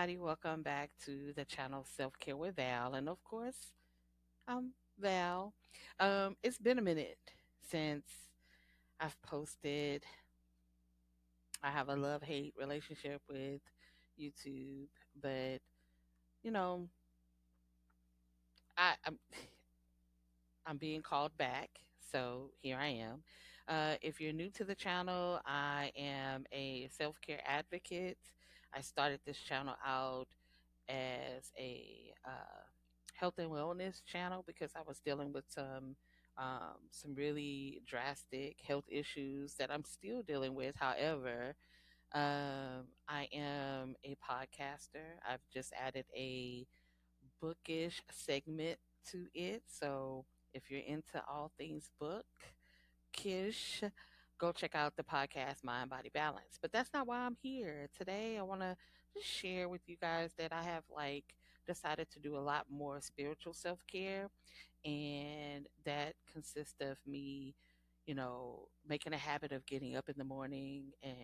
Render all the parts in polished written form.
everybody. Welcome back to the channel Self Care with Val. And of course, I'm Val. It's been a minute since I've posted. I have a love hate relationship with YouTube, but you know, I'm I'm being called back, so here I am. If you're new to the channel, I am a self care advocate. I started this channel out as a health and wellness channel because I was dealing with some really drastic health issues that I'm still dealing with. However, I am a podcaster. I've just added a bookish segment to it. So if you're into all things bookish, go check out the podcast Mind Body Balance. But that's not why I'm here. Today I want to just share with you guys that I have decided to do a lot more spiritual self-care, and that consists of me, making a habit of getting up in the morning and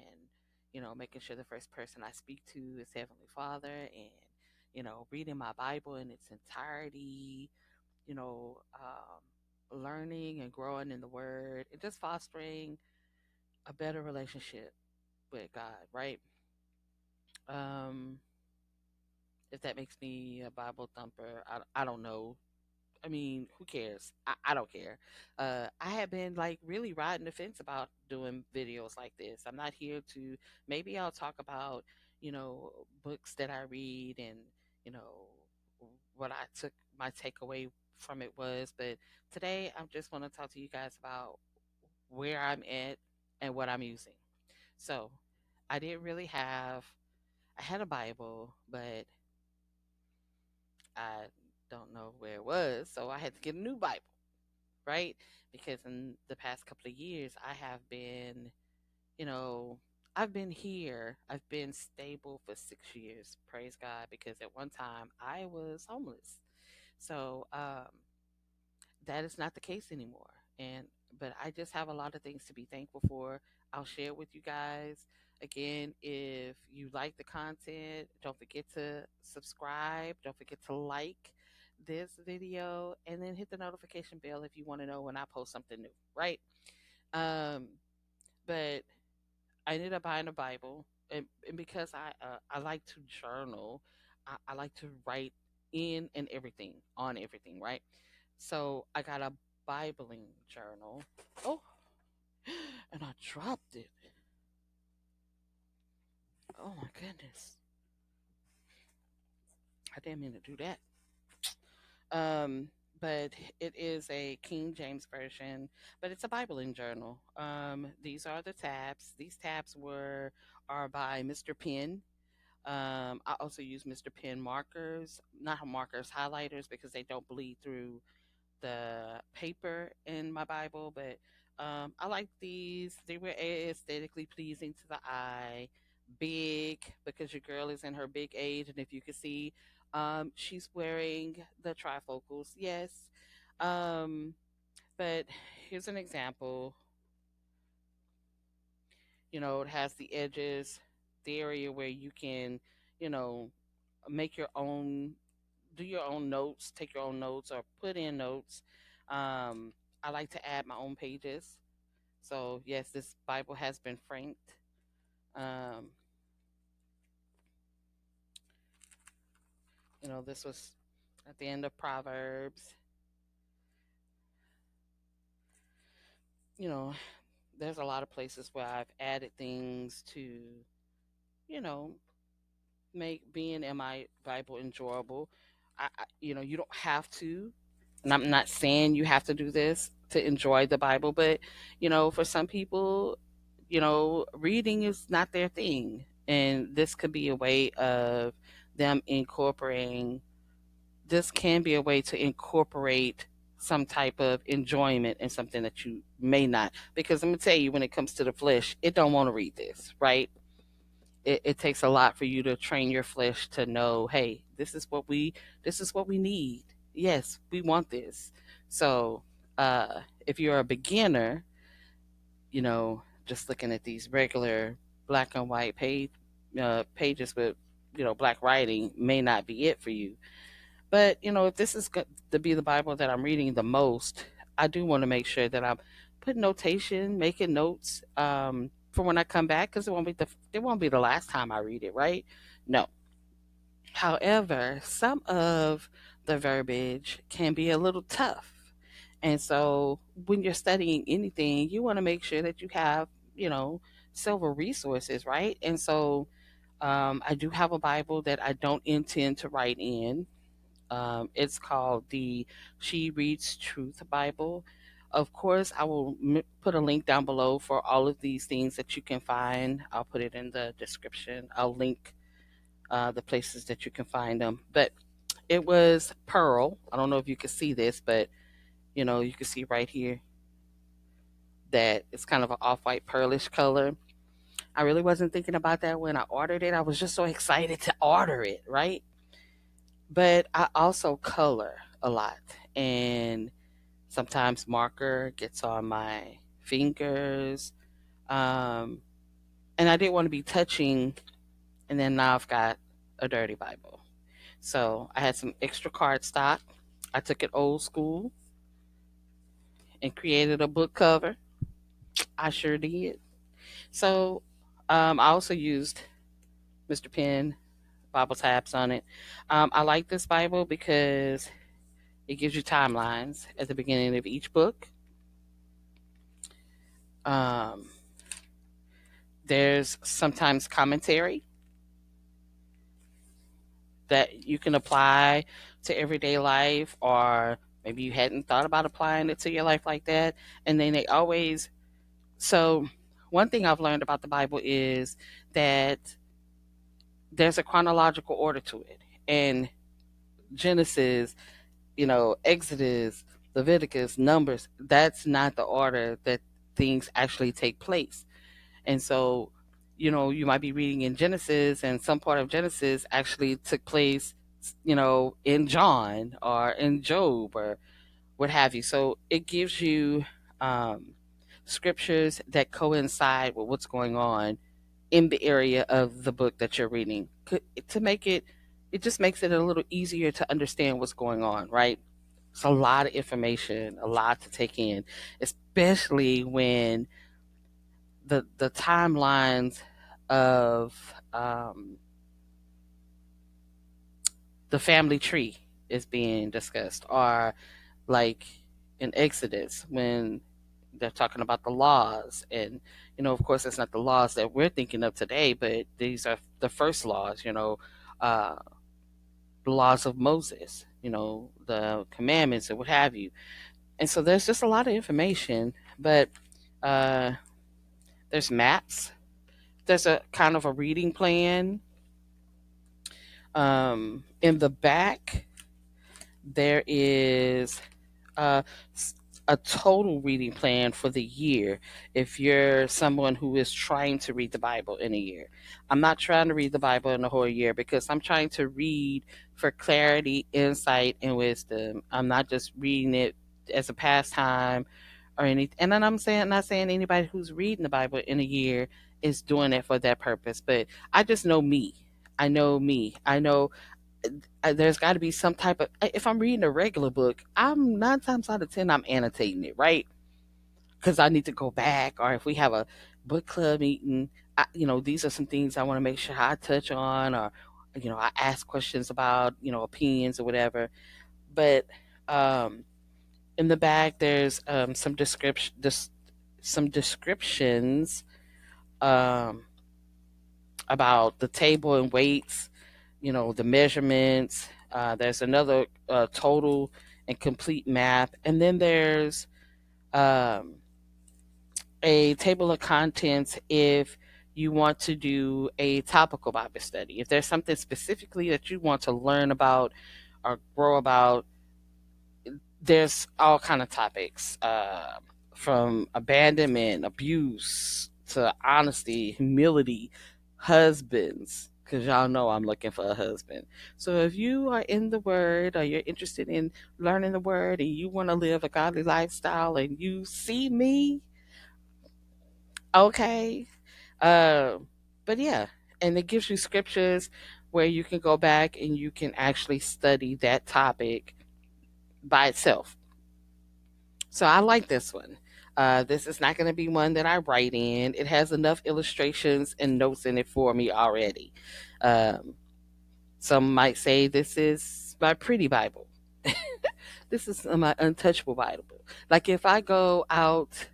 making sure the first person I speak to is Heavenly Father, and reading my Bible in its entirety, learning and growing in the Word, and just fostering a better relationship with God, right? Um, if that makes me a Bible thumper, I don't know. I mean, who cares? I don't care. I have been really riding the fence about doing videos like this. I'm not here to, maybe I'll talk about, books that I read and, you know, what I took, my takeaway from it was. But today I just want to talk to you guys about where I'm at and what I'm using. So I didn't really have, I had a Bible, but I don't know where it was. So I had to get a new Bible, right? Because in the past couple of years, I have been, you know, I've been here. I've been stable for 6 years. Praise God, because at one time I was homeless. So that is not the case anymore. And but I just have a lot of things to be thankful for. I'll share with you guys. Again, if you like the content, don't forget to subscribe. Don't forget to like this video and then hit the notification bell if you want to know when I post something new, right? Um, but I ended up buying a Bible, and because I like to journal, I like to write in and everything on everything, right? So I got a Bibling journal. Oh, and I dropped it. Oh my goodness, I didn't mean to do that. Um, but it is a King James version, but it's a Bibling journal. These are the tabs. These tabs are by Mr. Penn. I also use Mr. Pen markers, not markers, highlighters, because they don't bleed through the paper in my Bible. But I like these. They were aesthetically pleasing to the eye, big, because your girl is in her big age. And if you can see, she's wearing the trifocals, yes. Um, but here's an example. It has the edges, the area where you can, you know, make your own, do your own notes, take your own notes, or put in notes. I like to add my own pages. So yes, this Bible has been franked. Um, this was at the end of Proverbs. You know, there's a lot of places where I've added things to, you know, make being in my Bible enjoyable. You don't have to, and I'm not saying you have to do this to enjoy the Bible, but for some people, reading is not their thing, and this could be a way of them incorporating. This can be a way to incorporate some type of enjoyment in something that you may not. Because I'm gonna tell you, when it comes to the flesh, it don't want to read this, right? It takes a lot for you to train your flesh to know, hey, this is what we need. Yes, we want this. So if you're a beginner, just looking at these regular black and white pages with black writing may not be it for you. But if this is going to be the Bible that I'm reading the most, I do want to make sure that I'm putting notation, making notes for when I come back, because it won't be the last time I read it, right? No. However, some of the verbiage can be a little tough. And so when you're studying anything, you want to make sure that you have, you know, several resources, right? And so I do have a Bible that I don't intend to write in. It's called the She Reads Truth Bible. Of course, I will put a link down below for all of these things that you can find. I'll put it in the description. I'll link the places that you can find them. But it was pearl. I don't know if you can see this, but you can see right here that it's kind of an off-white pearlish color. I really wasn't thinking about that when I ordered it. I was just so excited to order it, right? But I also color a lot, and sometimes marker gets on my fingers. Um, and I didn't want to be touching, and then now I've got a dirty Bible. So I had some extra cardstock. I took it old school and created a book cover. I sure did. So I also used Mr. Penn Bible tabs on it. I like this Bible because it gives you timelines at the beginning of each book. Um, there's sometimes commentary that you can apply to everyday life, or maybe you hadn't thought about applying it to your life like that. And then they always, so one thing I've learned about the Bible is that there's a chronological order to it. And Genesis, Exodus, Leviticus, Numbers, that's not the order that things actually take place. And so, you might be reading in Genesis, and some part of Genesis actually took place, in John or in Job or what have you. So it gives you scriptures that coincide with what's going on in the area of the book that you're reading to make it just makes it a little easier to understand what's going on, right? It's a lot of information, a lot to take in, especially when the timelines of the family tree is being discussed, or like in Exodus when they're talking about the laws. And of course it's not the laws that we're thinking of today, but these are the first laws, uh, the laws of Moses, the commandments and what have you. And so there's just a lot of information, but uh, there's maps. There's a kind of a reading plan. In the back, there is uh, a total reading plan for the year if you're someone who is trying to read the Bible in a year. I'm not trying to read the Bible in a whole year because I'm trying to read for clarity, insight, and wisdom. I'm not just reading it as a pastime or anything. And then not saying anybody who's reading the Bible in a year is doing it for that purpose, but I just know me. I know me. I know there's got to be some type of, if I'm reading a regular book, I'm 9 times out of 10 I'm annotating it, right? Because I need to go back, or if we have a book club meeting, these are some things I want to make sure I touch on, or I ask questions about opinions or whatever. But um in the back there's some descriptions um about the table and weights, the measurements. There's another total and complete map. And then there's um, a table of contents if you want to do a topical Bible study. If there's something specifically that you want to learn about or grow about, there's all kind of topics, from abandonment, abuse, to honesty, humility, husbands, because y'all know I'm looking for a husband. So if you are in the word, or you're interested in learning the word, and you want to live a godly lifestyle, and you see me, okay. uh, but yeah, and it gives you scriptures where you can go back and you can actually study that topic by itself. So I like this one. This is not going to be one that I write in. It has enough illustrations and notes in it for me already. Um, some might say this is my pretty Bible. This is my untouchable Bible. Like if I go out,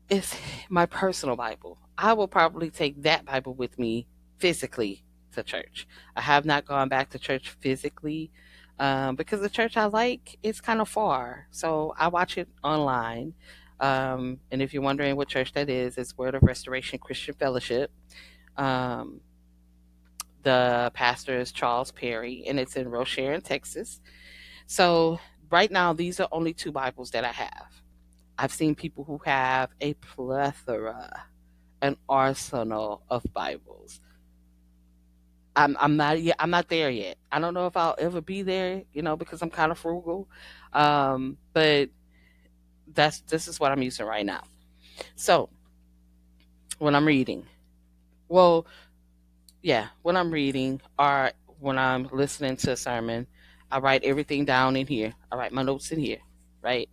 it's my personal Bible. I will probably take that Bible with me physically to church. I have not gone back to church physically because the church I like is kind of far. So I watch it online. And if you're wondering what church that is, it's Word of Restoration Christian Fellowship. Um, the pastor is Charles Perry, and it's in Rochelle, Texas. So right now, these are only two Bibles that I have. I've seen people who have a plethora, an arsenal of Bibles. I'm not there yet. I don't know if I'll ever be there, because I'm kind of frugal. But this is what I'm using right now. So when I'm reading, well, yeah, when I'm reading or when I'm listening to a sermon, I write everything down in here. I write my notes in here, right?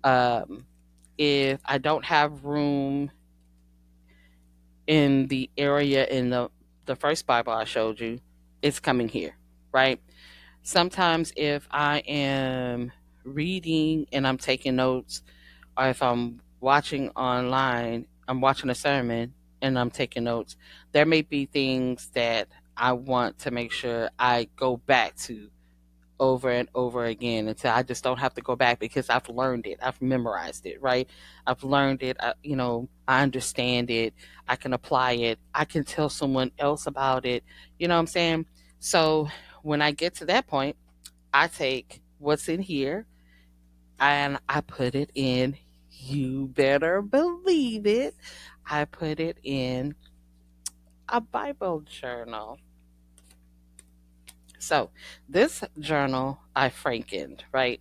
Um, if I don't have room in the area in the first Bible I showed you, it's coming here, right? Sometimes if I am reading and I'm taking notes, or if I'm watching online, I'm watching a sermon and I'm taking notes, there may be things that I want to make sure I go back to over and over again until I just don't have to go back because I've learned it. I've memorized it, right? I've learned it. I understand it. I can apply it. I can tell someone else about it. You know what I'm saying? So when I get to that point, I take what's in here and I put it in. You better believe it. I put it in a Bible journal. So this journal I frankened, right?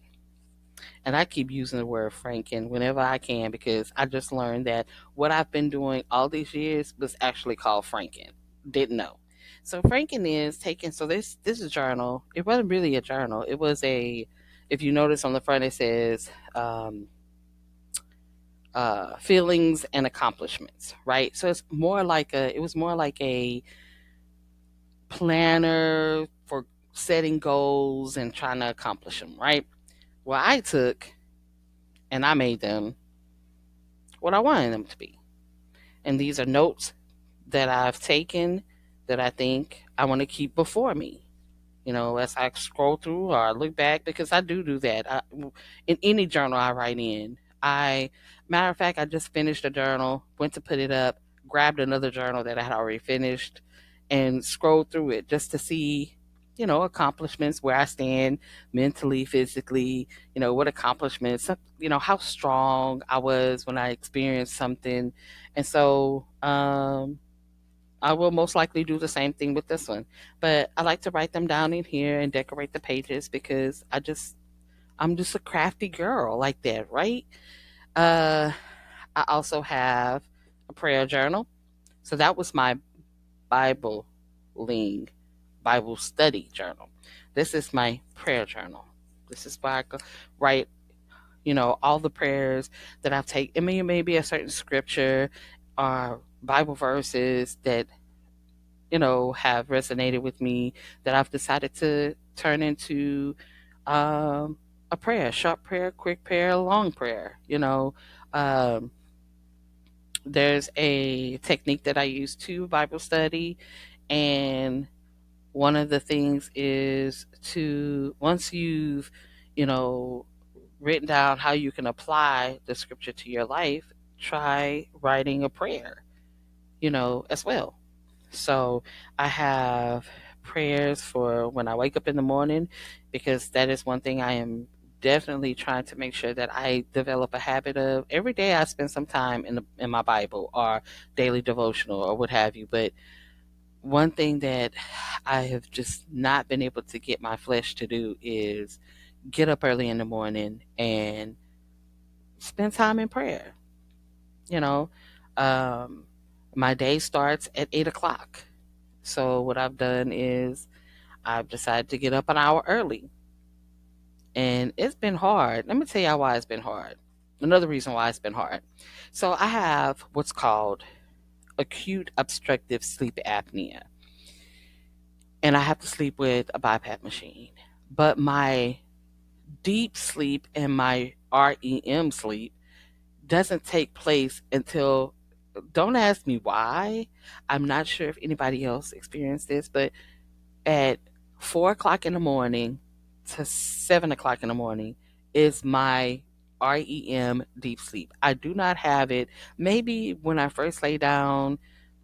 And I keep using the word franken whenever I can because I just learned that what I've been doing all these years was actually called franken. Didn't know. So franken is taking. So this is a journal. It wasn't really a journal. It was a. If you notice on the front, it says feelings and accomplishments. Right. So it's more like a. It was more like a planner for setting goals and trying to accomplish them. Right. Well, I took and I made them what I wanted them to be. And these are notes that I've taken that I think I want to keep before me. As I scroll through or I look back, because I do that. In any journal I write in, matter of fact, I just finished a journal, went to put it up, grabbed another journal that I had already finished, and scrolled through it just to see, accomplishments, where I stand mentally, physically, what accomplishments, how strong I was when I experienced something. And so, I will most likely do the same thing with this one. But I like to write them down in here and decorate the pages because I'm just a crafty girl like that, right? Uh I also have a prayer journal. So that was my Bible ling Bible study journal. This is my prayer journal. This is where I go write, all the prayers that I've taken. It may be a certain scripture or Bible verses that have resonated with me that I've decided to turn into um, a prayer, short prayer, quick prayer, long prayer. Um, there's a technique that I use to Bible study, and one of the things is to once you've, you know, written down how you can apply the scripture to your life, try writing a prayer, as well. So I have prayers for when I wake up in the morning because that is one thing I am definitely trying to make sure that I develop a habit of. Every day I spend some time in my Bible or daily devotional or what have you. But one thing that I have just not been able to get my flesh to do is get up early in the morning and spend time in prayer. You know, um, my day starts at 8 o'clock. So what I've done is I've decided to get up an hour early. And it's been hard. Let me tell you why it's been hard. Another reason why it's been hard. So I have what's called acute obstructive sleep apnea. And I have to sleep with a BiPAP machine. But my deep sleep and my REM sleep doesn't take place until, don't ask me why. I'm not sure if anybody else experienced this, but at 4 o'clock in the morning to 7 o'clock in the morning is my REM deep sleep. I do not have it. Maybe when I first lay down,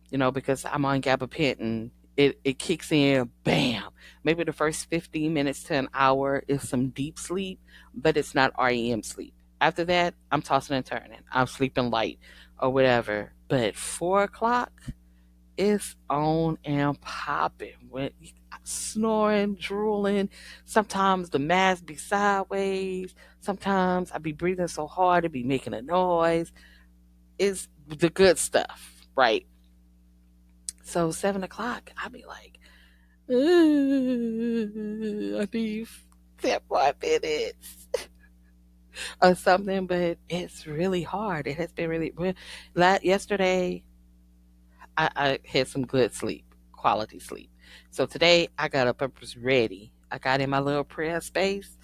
because I'm on gabapentin, it kicks in, bam. Maybe the first 15 minutes to an hour is some deep sleep, but it's not REM sleep. After that, I'm tossing and turning. I'm sleeping light or whatever. But 4 o'clock is on and popping. When snoring, drooling. Sometimes the mask be sideways. Sometimes I be breathing so hard it be making a noise. It's the good stuff, right? So 7 o'clock, I'll be like, I need 10 more minutes or something, but it's really hard. It has been really. Yesterday, I had some good sleep, quality sleep. So today, I got up and was ready. I got in my little prayer space,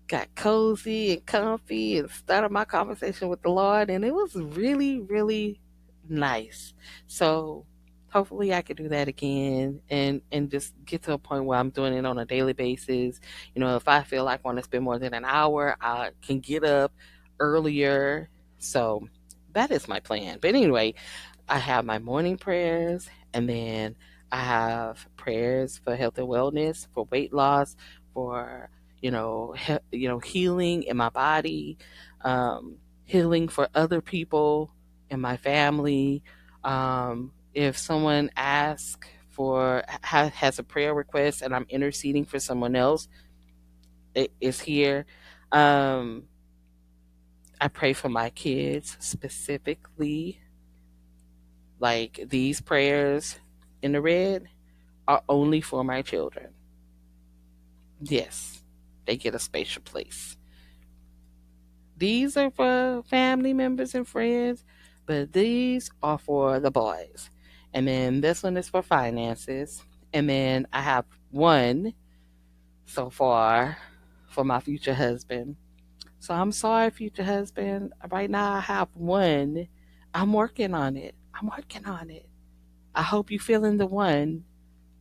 got cozy and comfy, and started my conversation with the Lord, and it was really, really nice. So hopefully I could do that again and just get to a point where I'm doing it on a daily basis. If I feel like I want to spend more than an hour, I can get up earlier. So that is my plan. But anyway, I have my morning prayers, and then I have prayers for health and wellness, for weight loss, for healing in my body, um, healing for other people in my family. If someone asks has a prayer request and I'm interceding for someone else, it is here. Um, I pray for my kids specifically. Like these prayers in the red are only for my children. Yes, they get a special place. These are for family members and friends, but these are for the boys. And then this one is for finances. And then I have one so far for my future husband. So I'm sorry, future husband. Right now I have one. I'm working on it. I'm working on it. I hope you feeling the one.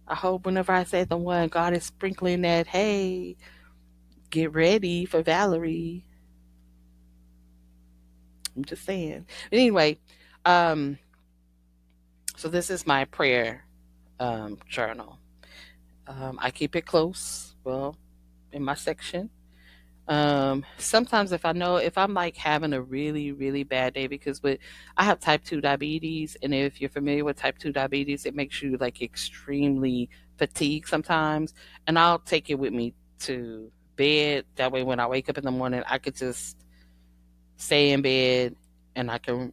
I hope whenever I say the one, God is sprinkling that, hey, get ready for Valerie. I'm just saying. But anyway, um, so this is my prayer journal. I keep it close, well, in my section. Sometimes if I'm like having a really, really bad day, because I have type 2 diabetes, and if you're familiar with type 2 diabetes, it makes you like extremely fatigued sometimes. And I'll take it with me to bed. That way when I wake up in the morning, I could just stay in bed and I can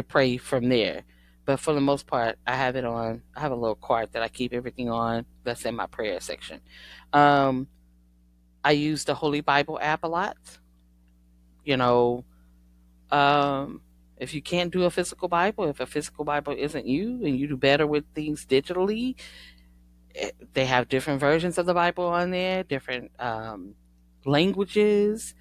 pray from there. But for the most part, I have a little card that I keep everything on that's in my prayer section. Um, I use the Holy Bible app a lot. You know, um, if you can't do a physical Bible, if a physical Bible isn't you and you do better with things digitally, they have different versions of the Bible on there, different languages.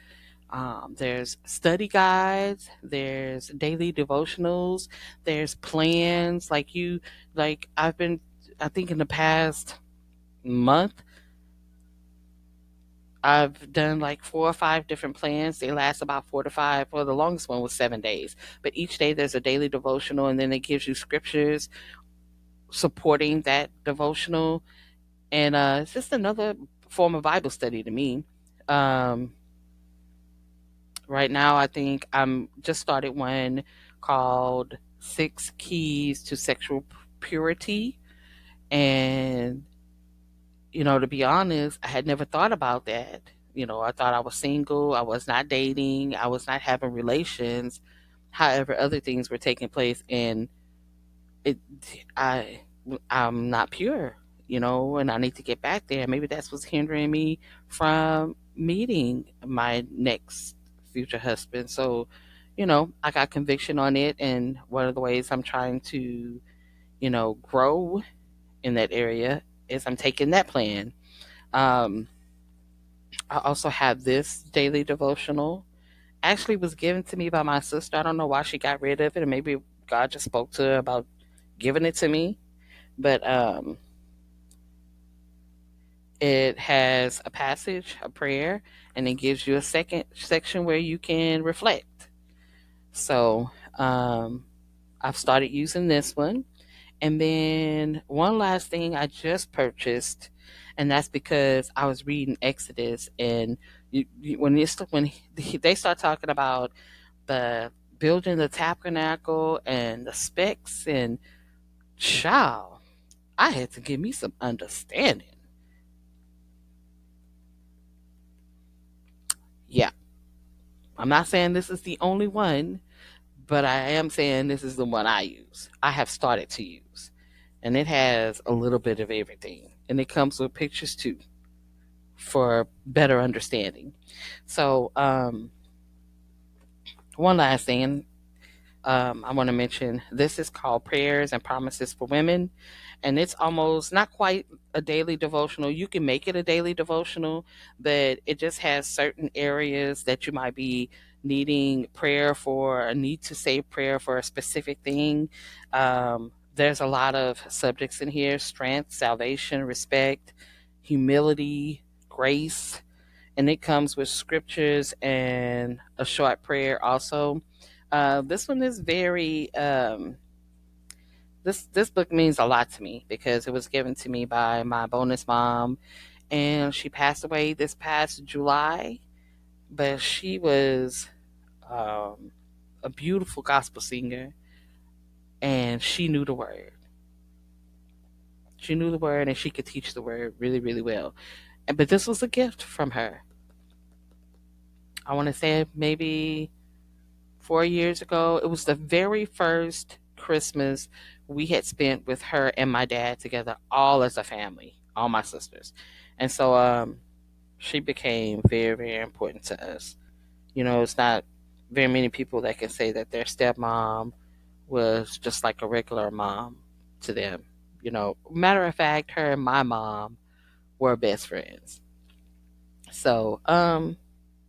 There's study guides, there's daily devotionals, there's plans. I think in the past month, I've done like 4 or 5 different plans. They last about 4 to 5. Well, the longest one was 7 days. But each day there's a daily devotional, and then it gives you scriptures supporting that devotional. And it's just another form of Bible study to me. Um, right now, I think I'm just started one called Six Keys to Sexual Purity. And to be honest, I had never thought about that. I thought I was single, I was not dating, I was not having relations. However, other things were taking place, and it, I I'm not pure, and I need to get back there. Maybe that's what's hindering me from meeting my next future husband. So, I got conviction on it. And one of the ways I'm trying to, grow in that area is I'm taking that plan. Um, I also have this daily devotional. Actually was given to me by my sister. I don't know why she got rid of it, and maybe God just spoke to her about giving it to me. But it has a passage, a prayer, and it gives you a second section where you can reflect. So I've started using this one. And then one last thing I just purchased, and that's because I was reading Exodus, and when they start talking about the building the tabernacle and the specs and child, I had to give me some understanding. Yeah, I'm not saying this is the only one, but I am saying this is the one I use. I have started to use, and it has a little bit of everything, and it comes with pictures too for better understanding. So, one last thing, I want to mention this is called Prayers and Promises for Women. And it's almost not quite a daily devotional. You can make it a daily devotional, but it just has certain areas that you might be needing prayer for, a need to say prayer for a specific thing. There's a lot of subjects in here: strength, salvation, respect, humility, grace, and it comes with scriptures and a short prayer also. This one is very this book means a lot to me because it was given to me by my bonus mom, and she passed away this past July. But she was um, a beautiful gospel singer, and she knew the word. She knew the word, and she could teach the word really, really well. But this was a gift from her. I want to say maybe 4 years ago. It was the very first Christmas we had spent with her and my dad together, all as a family, all my sisters. And so she became very, very important to us. It's not very many people that can say that their stepmom was just like a regular mom to them. Matter of fact, her and my mom were best friends. So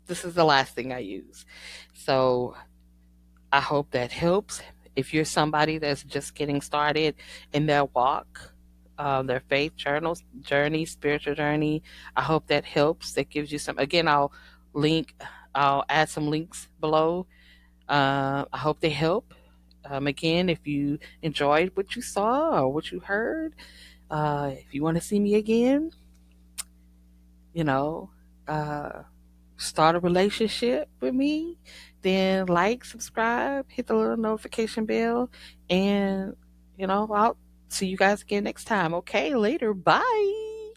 this is the last thing I use. So I hope that helps. If you're somebody that's just getting started in their walk, their faith journey, spiritual journey, I hope that helps. That gives you some. Again, link. I'll add some links below. I hope they help. Again, if you enjoyed what you saw or what you heard, if you want to see me again, you know, uh, start a relationship with me, then like, subscribe, hit the little notification bell, and I'll see you guys again next time. Okay, later. Bye.